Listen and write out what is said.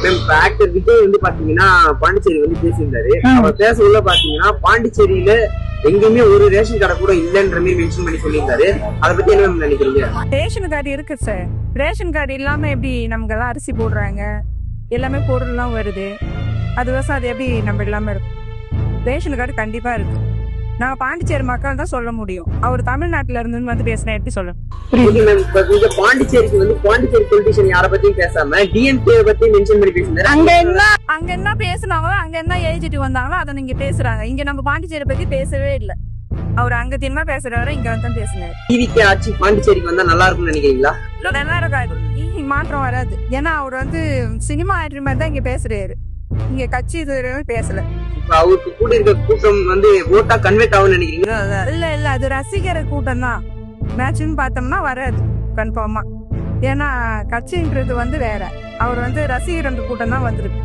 Ma'am இப்ப actor Vijay வந்து பாத்தீங்கன்னா பாண்டிச்சேரி வந்து பேசியிருந்தாரு. அவர் பேசவுள்ள பாத்தீங்கன்னா பாண்டிச்சேரியில எங்கேயுமே ஒரு ரேஷன் கடை கூட இல்லன்ற மாதிரி மென்ஷன் பண்ணி சொல்லியிருந்தாரு. அதை பத்தி என்ன மேம் நினைக்கிறீங்க? ரேஷன் கார்டு இருக்கு சார். ரேஷன் கார்டு இல்லாம எப்படி நமக்கு எல்லாம் அரிசி போடுறாங்க, எல்லாமே பொருள்லாம் வருது. அது எப்படி நம்ம இல்லாம இருக்கும்? ரேஷன் கார்டு கண்டிப்பா இருக்கு. நான் பாண்டிச்சேரி மக்கள் தான் சொல்ல முடியும். அவர் தமிழ்நாட்டுல இருந்து வந்து பேசினா எப்படி சொல்ல? பாண்டிச்சேரிக்கு வந்து பாண்டிச்சேரி பொலிட்டிஷியன் யாரை பத்தியும் பேசாம டிஎம்கே பத்தி மென்ஷன் பண்ணி பேசினாரு. அங்க என்ன பேசினாங்களோ, அங்க என்ன எழுதிட்டு வந்தாங்களோ அதை நீங்க பேசுறாங்க. இங்க நம்ம பாண்டிச்சேரி பத்தி பேசவே இல்லை. அவர் அங்க தினமா பேசுறாரு, இங்க வந்து பேசினாரு. டிவிகே ஆட்சி பாண்டிச்சேரிக்கு வந்தா நல்லா இருக்கும்னு நினைக்கிறீங்களா? நல்லா இருக்காது, மாற்றம் வராது. ஏன்னா அவர் வந்து சினிமா ஆக்டர் மாதிரி தான் இங்க பேசுறாரு. இங்க கட்சி பேசல. அவருக்கு கூட இருக்க கூட்டம் வந்து ஓட்டா கன்வெர்ட் ஆகும்னு நினைக்கிறீங்களா? இல்ல அது ரசிகர் கூட்டம் தான். மேட்ச்னு பார்த்தோம்னா வராது கன்ஃபார்மா. ஏன்னா கட்சின்றது வந்து வேற. அவர் வந்து ரசிகர் கூட்டம் தான் வந்திருக்கு.